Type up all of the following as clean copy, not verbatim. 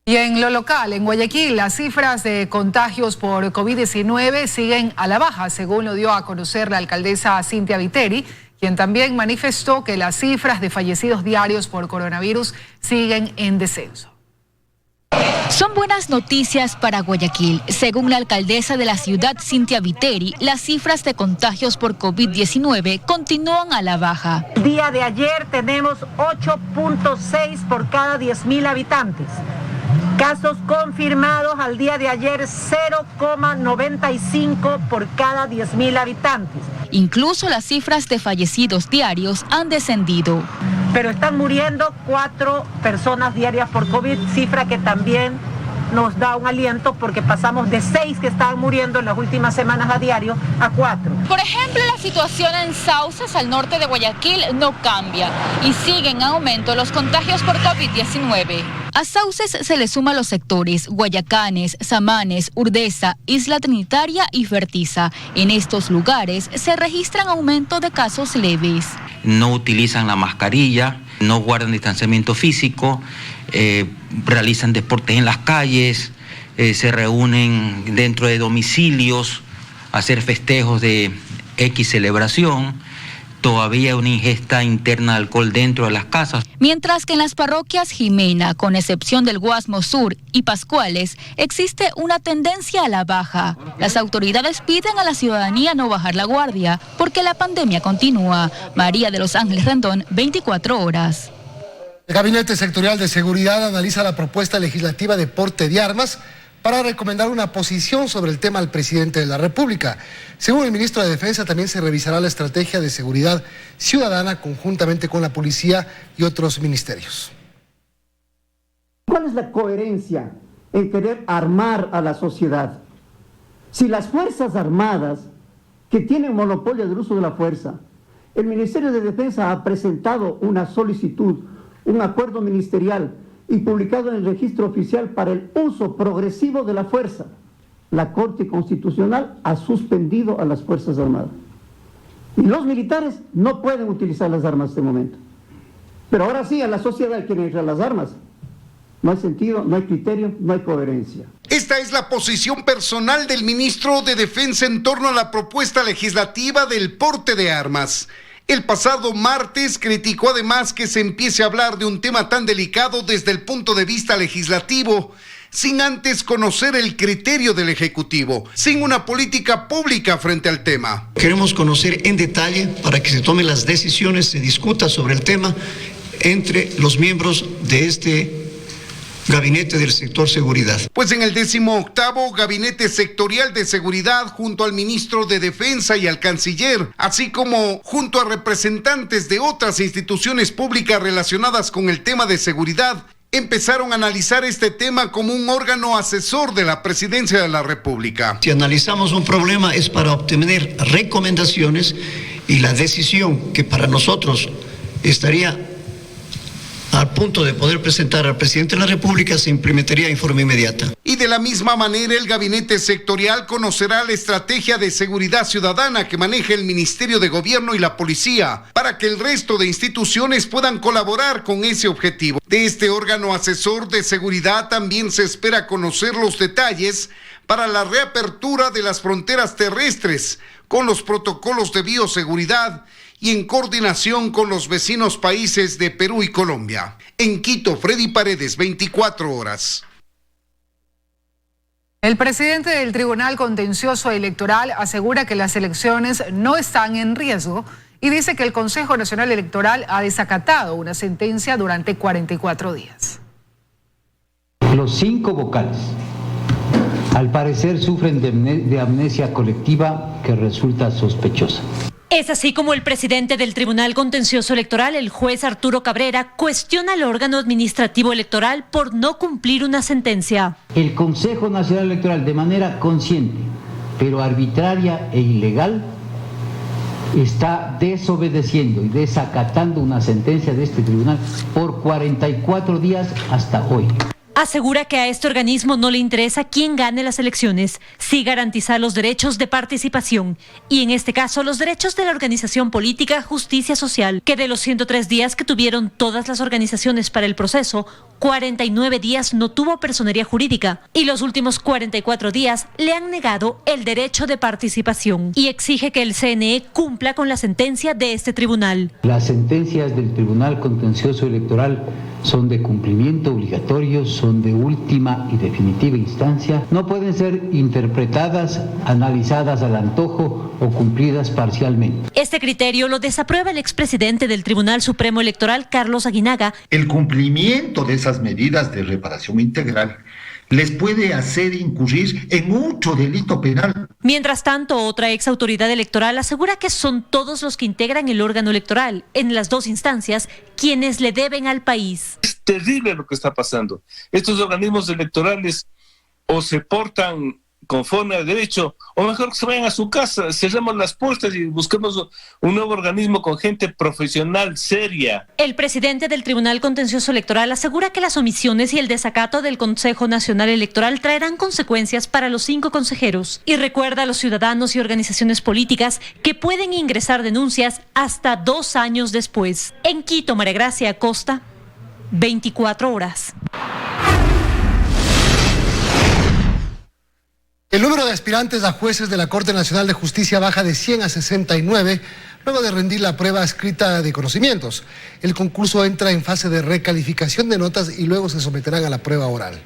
Y en lo local, en Guayaquil, las cifras de contagios por COVID-19 siguen a la baja, según lo dio a conocer la alcaldesa Cynthia Viteri, quien también manifestó que las cifras de fallecidos diarios por coronavirus siguen en descenso. Son buenas noticias para Guayaquil. Según la alcaldesa de la ciudad, Cynthia Viteri, las cifras de contagios por COVID-19 continúan a la baja. El día de ayer tenemos 8.6 por cada 10.000 habitantes. Casos confirmados al día de ayer 0,95 por cada 10.000 habitantes. Incluso las cifras de fallecidos diarios han descendido. Pero están muriendo 4 personas diarias por COVID, cifra que también nos da un aliento porque pasamos de 6 que estaban muriendo en las últimas semanas a diario a 4. Por ejemplo, la situación en Sauces, al norte de Guayaquil, no cambia y siguen en aumento los contagios por COVID-19. A Sauces se le suman los sectores Guayacanes, Samanes, Urdesa, Isla Trinitaria y Fertiza. En estos lugares se registran aumento de casos leves. No utilizan la mascarilla, no guardan distanciamiento físico, realizan deportes en las calles, se reúnen dentro de domicilios a hacer festejos de X celebración. Todavía hay una ingesta interna de alcohol dentro de las casas. Mientras que en las parroquias Jimena, con excepción del Guasmo Sur y Pascuales, existe una tendencia a la baja. Las autoridades piden a la ciudadanía no bajar la guardia, porque la pandemia continúa. María de los Ángeles Rendón, 24 horas. El Gabinete Sectorial de Seguridad analiza la propuesta legislativa de porte de armas para recomendar una posición sobre el tema al presidente de la República. Según el ministro de Defensa, también se revisará la estrategia de seguridad ciudadana conjuntamente con la policía y otros ministerios. ¿Cuál es la coherencia en querer armar a la sociedad? Si las Fuerzas Armadas, que tienen monopolio del uso de la fuerza, el Ministerio de Defensa ha presentado una solicitud, un acuerdo ministerial y publicado en el registro oficial para el uso progresivo de la fuerza. La Corte Constitucional ha suspendido a las Fuerzas Armadas. Y los militares no pueden utilizar las armas en este momento. Pero ahora sí, a la sociedad quieren entrar las armas. No hay sentido, no hay criterio, no hay coherencia. Esta es la posición personal del ministro de Defensa en torno a la propuesta legislativa del porte de armas. El pasado martes criticó además que se empiece a hablar de un tema tan delicado desde el punto de vista legislativo, sin antes conocer el criterio del Ejecutivo, sin una política pública frente al tema. Queremos conocer en detalle para que se tomen las decisiones, se discuta sobre el tema entre los miembros de este Gabinete del Sector Seguridad. Pues en el 18º Gabinete Sectorial de Seguridad, junto al ministro de Defensa y al canciller, así como junto a representantes de otras instituciones públicas relacionadas con el tema de seguridad, empezaron a analizar este tema como un órgano asesor de la Presidencia de la República. Si analizamos un problema es para obtener recomendaciones y la decisión que para nosotros estaría al punto de poder presentar al presidente de la República se implementaría en forma inmediata. Y de la misma manera el Gabinete Sectorial conocerá la estrategia de seguridad ciudadana que maneja el Ministerio de Gobierno y la Policía para que el resto de instituciones puedan colaborar con ese objetivo. De este órgano asesor de seguridad también se espera conocer los detalles para la reapertura de las fronteras terrestres con los protocolos de bioseguridad y en coordinación con los vecinos países de Perú y Colombia. En Quito, Freddy Paredes, 24 horas. El presidente del Tribunal Contencioso Electoral asegura que las elecciones no están en riesgo y dice que el Consejo Nacional Electoral ha desacatado una sentencia durante 44 días. Los 5 vocales, al parecer, sufren de amnesia colectiva que resulta sospechosa. Es así como el presidente del Tribunal Contencioso Electoral, el juez Arturo Cabrera, cuestiona al órgano administrativo electoral por no cumplir una sentencia. El Consejo Nacional Electoral, de manera consciente, pero arbitraria e ilegal, está desobedeciendo y desacatando una sentencia de este tribunal por 44 días hasta hoy. Asegura que a este organismo no le interesa quién gane las elecciones, sí garantizar los derechos de participación y en este caso los derechos de la organización política Justicia Social, que de los 103 días que tuvieron todas las organizaciones para el proceso, 49 días no tuvo personería jurídica y los últimos 44 días le han negado el derecho de participación y exige que el CNE cumpla con la sentencia de este tribunal. Las sentencias del Tribunal Contencioso Electoral son de cumplimiento obligatorio, son de última y definitiva instancia, no pueden ser interpretadas, analizadas al antojo o cumplidas parcialmente. Este criterio lo desaprueba el expresidente del Tribunal Supremo Electoral, Carlos Aguinaga. El cumplimiento de esas medidas de reparación integral les puede hacer incurrir en otro delito penal. Mientras tanto, otra ex autoridad electoral asegura que son todos los que integran el órgano electoral, en las dos instancias, quienes le deben al país. Es terrible lo que está pasando. Estos organismos electorales o se portan conforme al derecho, o mejor que se vayan a su casa, cerremos las puertas y busquemos un nuevo organismo con gente profesional, seria. El presidente del Tribunal Contencioso Electoral asegura que las omisiones y el desacato del Consejo Nacional Electoral traerán consecuencias para los 5 consejeros y recuerda a los ciudadanos y organizaciones políticas que pueden ingresar denuncias hasta 2 años después. En Quito, María Gracia Acosta, 24 horas. El número de aspirantes a jueces de la Corte Nacional de Justicia baja de 100 a 69 luego de rendir la prueba escrita de conocimientos. El concurso entra en fase de recalificación de notas y luego se someterán a la prueba oral.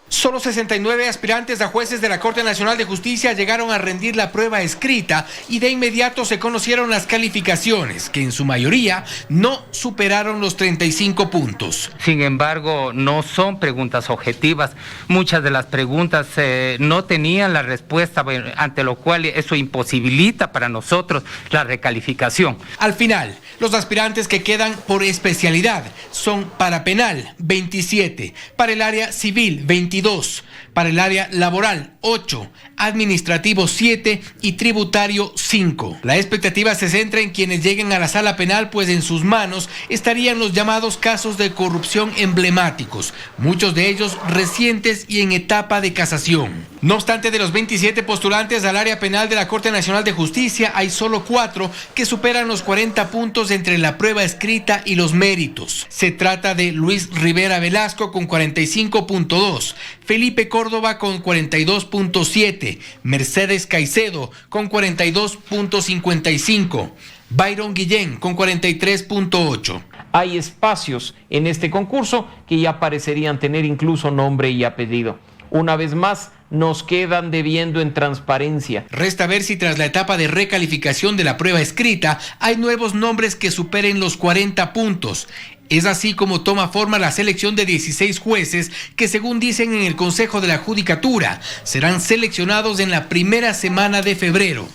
Solo 69 aspirantes a jueces de la Corte Nacional de Justicia llegaron a rendir la prueba escrita y de inmediato se conocieron las calificaciones, que en su mayoría no superaron los 35 puntos. Sin embargo, no son preguntas objetivas. Muchas de las preguntas no tenían la respuesta, ante lo cual eso imposibilita para nosotros la recalificación. Al final, los aspirantes que quedan por especialidad son para penal, 27, para el área civil, 22, para el área laboral, 8, administrativo, 7 y tributario, 5. La expectativa se centra en quienes lleguen a la sala penal, pues en sus manos estarían los llamados casos de corrupción emblemáticos, muchos de ellos recientes y en etapa de casación. No obstante, de los 27 postulantes al área penal de la Corte Nacional de Justicia, hay solo 4 que superan los 40 puntos entre la prueba escrita y los méritos. Se trata de Luis Rivera Velasco con 45.2, Felipe Córdoba con 42.7, Mercedes Caicedo con 42.55, Byron Guillén con 43.8. Hay espacios en este concurso que ya parecerían tener incluso nombre y apellido. Una vez más, nos quedan debiendo en transparencia. Resta ver si tras la etapa de recalificación de la prueba escrita hay nuevos nombres que superen los 40 puntos. Es así como toma forma la selección de 16 jueces que, según dicen en el Consejo de la Judicatura, serán seleccionados en la primera semana de febrero,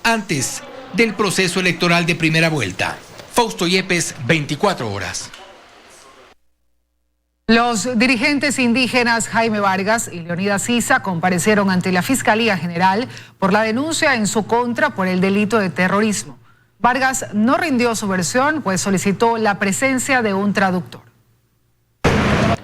antes del proceso electoral de primera vuelta. Fausto Yepes, 24 horas. Los dirigentes indígenas Jaime Vargas y Leonidas Sisa comparecieron ante la Fiscalía General por la denuncia en su contra por el delito de terrorismo. Vargas no rindió su versión, pues solicitó la presencia de un traductor.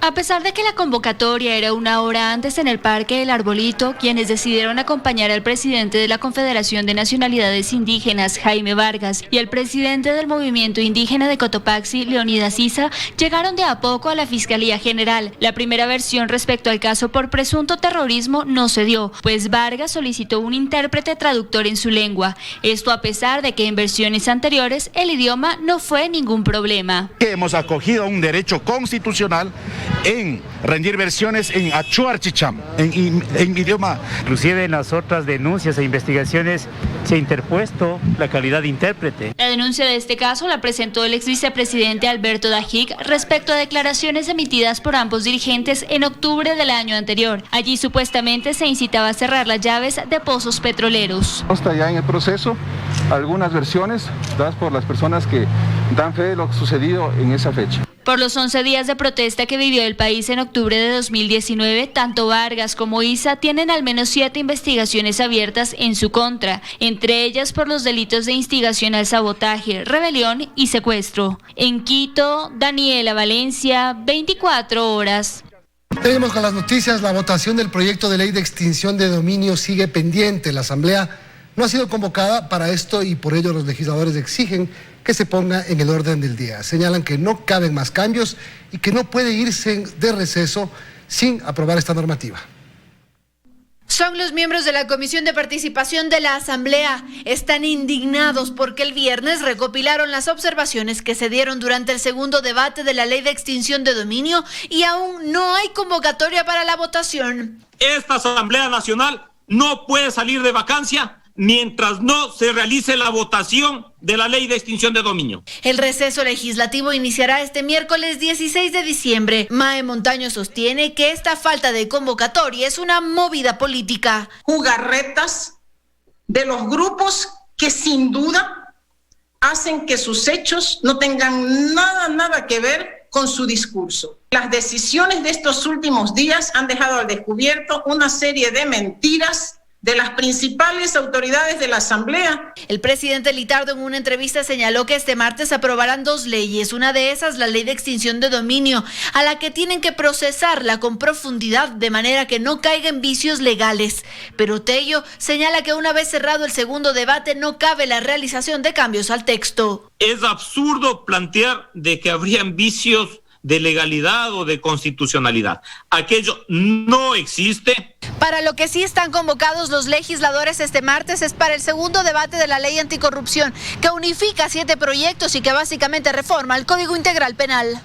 A pesar de que la convocatoria era 1 hora antes en el Parque El Arbolito, quienes decidieron acompañar al presidente de la Confederación de Nacionalidades Indígenas, Jaime Vargas, y al presidente del Movimiento Indígena de Cotopaxi, Leonidas Sisa, llegaron de a poco a la Fiscalía General. La primera versión respecto al caso por presunto terrorismo no se dio, pues Vargas solicitó un intérprete traductor en su lengua. Esto a pesar de que en versiones anteriores el idioma no fue ningún problema. Hemos acogido un derecho constitucional en rendir versiones en achuarchicham, en idioma. Inclusive en las otras denuncias e investigaciones se ha interpuesto la calidad de intérprete. La denuncia de este caso la presentó el ex vicepresidente Alberto Dajic respecto a declaraciones emitidas por ambos dirigentes en octubre del año anterior. Allí supuestamente se incitaba a cerrar las llaves de pozos petroleros. Está ya en el proceso algunas versiones dadas por las personas que dan fe de lo sucedido en esa fecha. Por los 11 días de protesta que vivió el país en octubre de 2019, tanto Vargas como Issa tienen al menos 7 investigaciones abiertas en su contra, entre ellas por los delitos de instigación al sabotaje, rebelión y secuestro. En Quito, Daniela Valencia, 24 horas. Seguimos con las noticias. La votación del proyecto de ley de extinción de dominio sigue pendiente. La Asamblea no ha sido convocada para esto y por ello los legisladores exigen que se ponga en el orden del día. Señalan que no caben más cambios y que no puede irse de receso sin aprobar esta normativa. Son los miembros de la Comisión de Participación de la Asamblea. Están indignados porque el viernes recopilaron las observaciones que se dieron durante el segundo debate de la ley de extinción de dominio y aún no hay convocatoria para la votación. Esta Asamblea Nacional no puede salir de vacancia mientras no se realice la votación de la ley de extinción de dominio. El receso legislativo iniciará este miércoles 16 de diciembre. Mae Montaño sostiene que esta falta de convocatoria es una movida política. Jugarretas de los grupos que sin duda hacen que sus hechos no tengan nada que ver con su discurso. Las decisiones de estos últimos días han dejado al descubierto una serie de mentiras de las principales autoridades de la Asamblea. El presidente Litardo en una entrevista señaló que este martes aprobarán 2 leyes, una de esas la ley de extinción de dominio, a la que tienen que procesarla con profundidad de manera que no caiga en vicios legales. Pero Tello señala que una vez cerrado el segundo debate no cabe la realización de cambios al texto. Es absurdo plantear de que habrían vicios de legalidad o de constitucionalidad. Aquello no existe. Para lo que sí están convocados los legisladores este martes es para el segundo debate de la ley anticorrupción, que unifica 7 proyectos y que básicamente reforma el Código Integral Penal.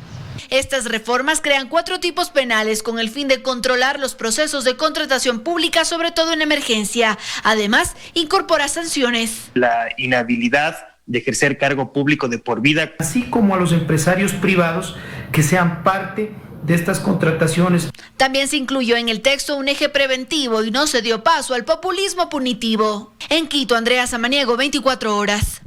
Estas reformas crean 4 tipos penales con el fin de controlar los procesos de contratación pública, sobre todo en emergencia. Además, incorpora sanciones. La inhabilidad de ejercer cargo público de por vida, así como a los empresarios privados que sean parte de estas contrataciones. También se incluyó en el texto un eje preventivo y no se dio paso al populismo punitivo. En Quito, Andrea Samaniego, 24 horas.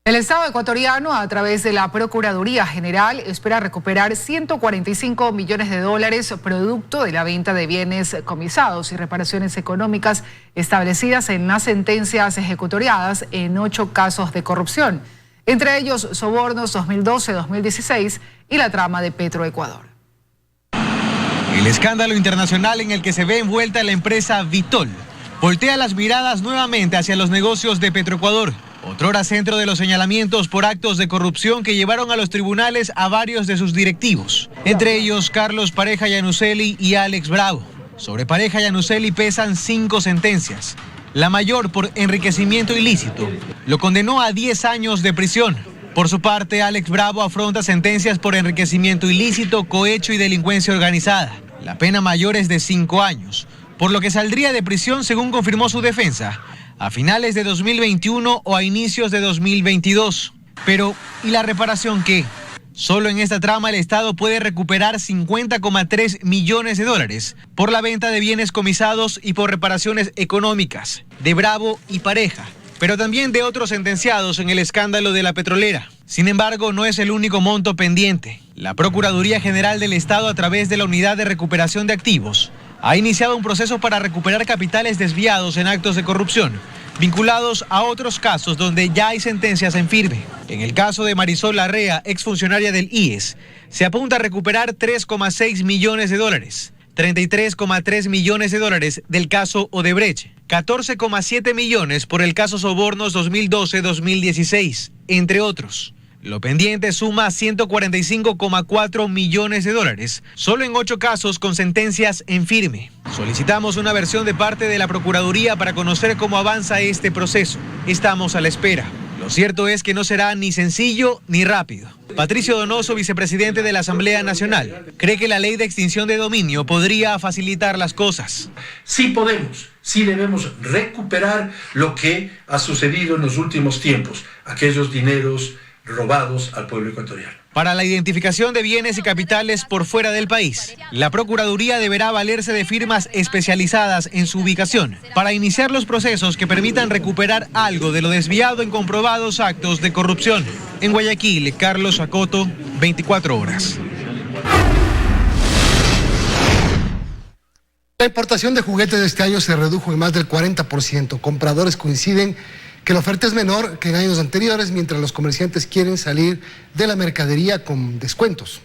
El Estado ecuatoriano, a través de la Procuraduría General, espera recuperar $145 millones producto de la venta de bienes comisados y reparaciones económicas establecidas en las sentencias ejecutoriadas en 8 casos de corrupción, entre ellos sobornos 2012-2016 y la trama de Petroecuador. El escándalo internacional en el que se ve envuelta la empresa Vitol voltea las miradas nuevamente hacia los negocios de Petroecuador, otrora centro de los señalamientos por actos de corrupción que llevaron a los tribunales a varios de sus directivos, entre ellos Carlos Pareja Yanuseli y Alex Bravo. Sobre Pareja Yanuseli pesan 5 sentencias. La mayor por enriquecimiento ilícito lo condenó a 10 años de prisión. Por su parte, Alex Bravo afronta sentencias por enriquecimiento ilícito, cohecho y delincuencia organizada. La pena mayor es de 5 años, por lo que saldría de prisión, según confirmó su defensa, a finales de 2021 o a inicios de 2022. Pero, ¿y la reparación qué? Solo en esta trama el Estado puede recuperar $50,3 millones por la venta de bienes comisados y por reparaciones económicas de Bravo y Pareja, pero también de otros sentenciados en el escándalo de la petrolera. Sin embargo, no es el único monto pendiente. La Procuraduría General del Estado, a través de la Unidad de Recuperación de Activos, ha iniciado un proceso para recuperar capitales desviados en actos de corrupción, vinculados a otros casos donde ya hay sentencias en firme. En el caso de Marisol Larrea, exfuncionaria del IES, se apunta a recuperar $3,6 millones, $33,3 millones del caso Odebrecht, 14,7 millones por el caso Sobornos 2012-2016, entre otros. Lo pendiente suma $145,4 millones, solo en 8 casos con sentencias en firme. Solicitamos una versión de parte de la Procuraduría para conocer cómo avanza este proceso. Estamos a la espera. Lo cierto es que no será ni sencillo ni rápido. Patricio Donoso, vicepresidente de la Asamblea Nacional, cree que la ley de extinción de dominio podría facilitar las cosas. Sí podemos, sí debemos recuperar lo que ha sucedido en los últimos tiempos, aquellos dineros robados al pueblo ecuatoriano. Para la identificación de bienes y capitales por fuera del país, la Procuraduría deberá valerse de firmas especializadas en su ubicación para iniciar los procesos que permitan recuperar algo de lo desviado en comprobados actos de corrupción. En Guayaquil, Carlos Acoto, 24 horas. La importación de juguetes de este año se redujo en más del 40%. Compradores coinciden que la oferta es menor que en años anteriores, mientras los comerciantes quieren salir de la mercadería con descuentos.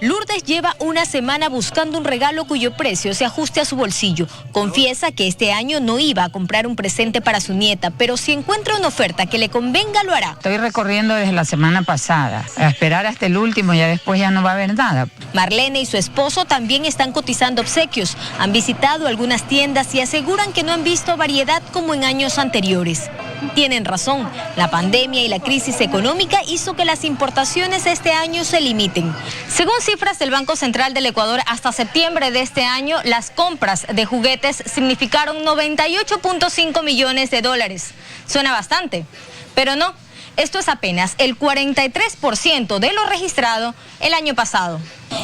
Lourdes lleva una semana buscando un regalo cuyo precio se ajuste a su bolsillo. Confiesa que este año no iba a comprar un presente para su nieta, pero si encuentra una oferta que le convenga, lo hará. Estoy recorriendo desde la semana pasada. A esperar hasta el último, ya después ya no va a haber nada. Marlene y su esposo también están cotizando obsequios. Han visitado algunas tiendas y aseguran que no han visto variedad como en años anteriores. Tienen razón, la pandemia y la crisis económica hizo que las importaciones este año se limiten. Según cifras del Banco Central del Ecuador, hasta septiembre de este año, las compras de juguetes significaron 98.5 millones de dólares. Suena bastante, pero no. Esto es apenas el 43% de lo registrado el año pasado.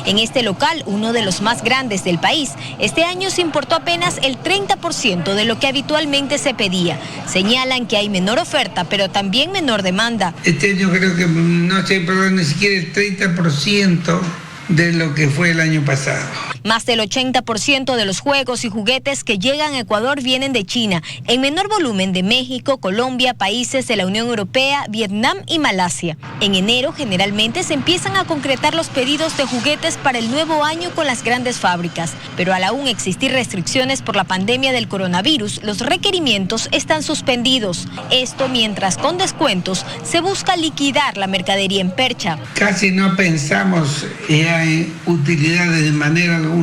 En este local, uno de los más grandes del país, este año se importó apenas el 30% de lo que habitualmente se pedía. Señalan que hay menor oferta, pero también menor demanda. Este año creo que no se probó ni siquiera el 30% de lo que fue el año pasado. Más del 80% de los juegos y juguetes que llegan a Ecuador vienen de China, en menor volumen de México, Colombia, países de la Unión Europea, Vietnam y Malasia. En enero generalmente se empiezan a concretar los pedidos de juguetes para el nuevo año con las grandes fábricas, pero al aún existir restricciones por la pandemia del coronavirus, los requerimientos están suspendidos. Esto mientras con descuentos se busca liquidar la mercadería en percha. Casi no pensamos ya en utilidades de manera alguna.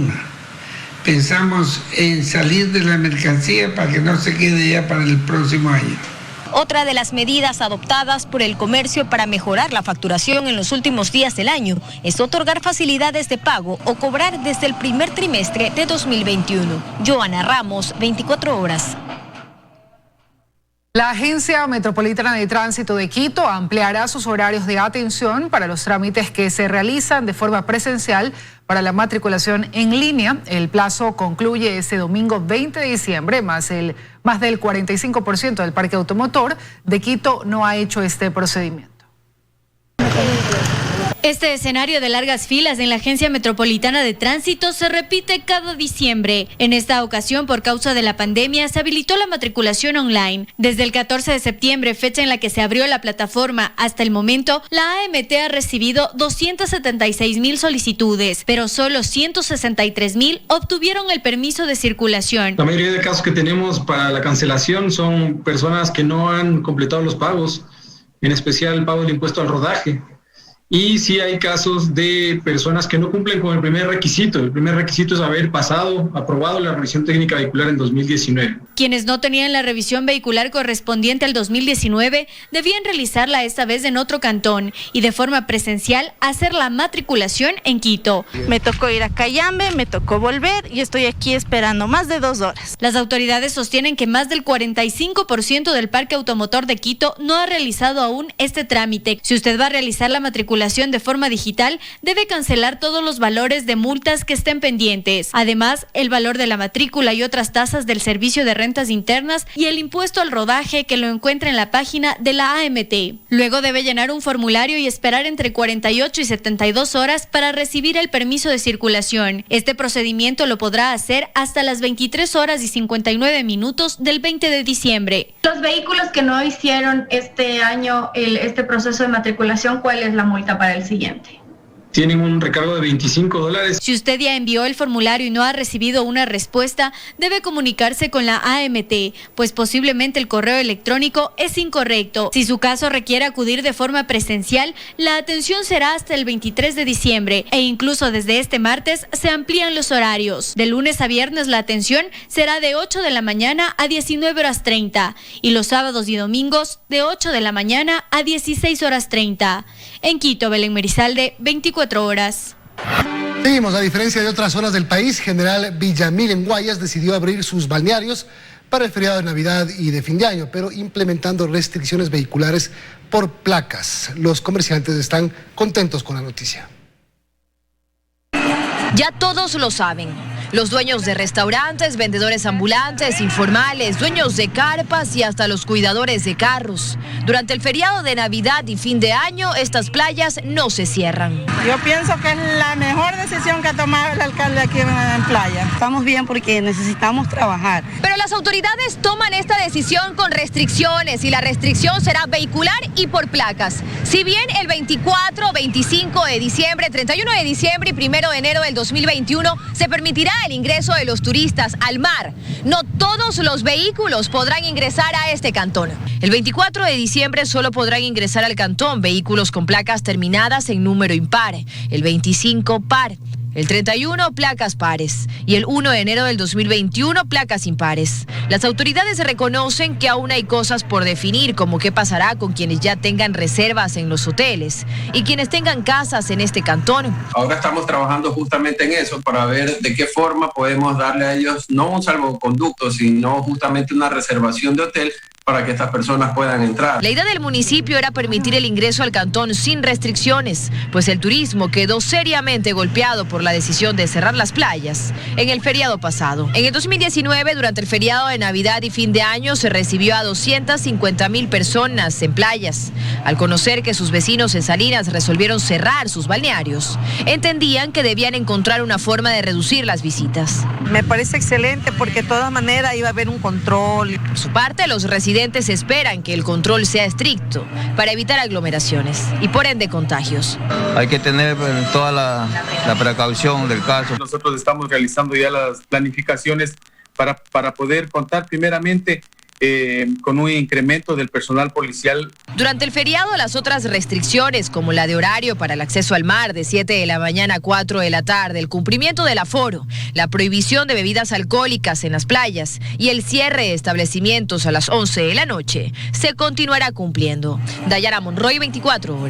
Pensamos en salir de la mercancía para que no se quede ya para el próximo año. Otra de las medidas adoptadas por el comercio para mejorar la facturación en los últimos días del año es otorgar facilidades de pago o cobrar desde el primer trimestre de 2021. Joana Ramos, 24 horas. La Agencia Metropolitana de Tránsito de Quito ampliará sus horarios de atención para los trámites que se realizan de forma presencial para la matriculación en línea. El plazo concluye este domingo 20 de diciembre, más del 45% del parque automotor de Quito no ha hecho este procedimiento. Este escenario de largas filas en la Agencia Metropolitana de Tránsito se repite cada diciembre. En esta ocasión, por causa de la pandemia, se habilitó la matriculación online. Desde el 14 de septiembre, fecha en la que se abrió la plataforma, hasta el momento, la AMT ha recibido 276,000 solicitudes, pero solo 163,000 obtuvieron el permiso de circulación. La mayoría de casos que tenemos para la cancelación son personas que no han completado los pagos, en especial el pago del impuesto al rodaje. Y sí hay casos de personas que no cumplen con el primer requisito. El primer requisito es haber aprobado la revisión técnica vehicular en 2019. Quienes no tenían la revisión vehicular correspondiente al 2019 debían realizarla esta vez en otro cantón y de forma presencial hacer la matriculación en Quito. Me tocó ir a Cayambe, me tocó volver y estoy aquí esperando más de 2 horas. Las autoridades sostienen que más del 45% del parque automotor de Quito no ha realizado aún este trámite. Si usted va a realizar la matriculación de forma digital, debe cancelar todos los valores de multas que estén pendientes. Además, el valor de la matrícula y otras tasas del servicio de rentas internas y el impuesto al rodaje que lo encuentra en la página de la AMT. Luego debe llenar un formulario y esperar entre 48 y 72 horas para recibir el permiso de circulación. Este procedimiento lo podrá hacer hasta las 23 horas y 59 minutos del 20 de diciembre. Los vehículos que no hicieron este año este proceso de matriculación, ¿cuál es la multa para el siguiente? Tienen un recargo de $25. Si usted ya envió el formulario y no ha recibido una respuesta, debe comunicarse con la AMT, pues posiblemente el correo electrónico es incorrecto. Si su caso requiere acudir de forma presencial, la atención será hasta el 23 de diciembre e incluso desde este martes se amplían los horarios. De lunes a viernes la atención será de 8 de la mañana a 19:30 y los sábados y domingos de 8 de la mañana a 16:30. En Quito, Belén Merizalde, 24 horas. Seguimos. A diferencia de otras zonas del país, General Villamil en Guayas decidió abrir sus balnearios para el feriado de Navidad y de fin de año, pero implementando restricciones vehiculares por placas. Los comerciantes están contentos con la noticia. Ya todos lo saben. Los dueños de restaurantes, vendedores ambulantes, informales, dueños de carpas y hasta los cuidadores de carros. Durante el feriado de Navidad y fin de año, estas playas no se cierran. Yo pienso que es la mejor decisión que ha tomado el alcalde aquí en playa. Estamos bien porque necesitamos trabajar. Pero las autoridades toman esta decisión con restricciones y la restricción será vehicular y por placas. Si bien el 24, 25 de diciembre, 31 de diciembre y 1 de enero del 2021 se permitirá el ingreso de los turistas al mar, no todos los vehículos podrán ingresar a este cantón. El 24 de diciembre solo podrán ingresar al cantón vehículos con placas terminadas en número impar, el 25 par, el 31 placas pares y el 1 de enero del 2021 placas impares. Las autoridades reconocen que aún hay cosas por definir, como qué pasará con quienes ya tengan reservas en los hoteles y quienes tengan casas en este cantón. Ahora estamos trabajando justamente en eso para ver de qué forma podemos darle a ellos no un salvoconducto, sino justamente una reservación de hotel para que estas personas puedan entrar. La idea del municipio era permitir el ingreso al cantón sin restricciones, pues el turismo quedó seriamente golpeado por la decisión de cerrar las playas en el feriado pasado. En el 2019, durante el feriado de Navidad y fin de año, se recibió a 250,000 personas en playas. Al conocer que sus vecinos en Salinas resolvieron cerrar sus balnearios, entendían que debían encontrar una forma de reducir las visitas. Me parece excelente porque de todas maneras iba a haber un control. Por su parte, los residentes esperan que el control sea estricto para evitar aglomeraciones y por ende contagios. Hay que tener toda la precaución del caso. Nosotros estamos realizando ya las planificaciones para poder contar primeramente con un incremento del personal policial. Durante el feriado, las otras restricciones, como la de horario para el acceso al mar de 7 de la mañana a 4 de la tarde, el cumplimiento del aforo, la prohibición de bebidas alcohólicas en las playas y el cierre de establecimientos a las 11 de la noche, se continuará cumpliendo. Dayana Monroy, 24 horas.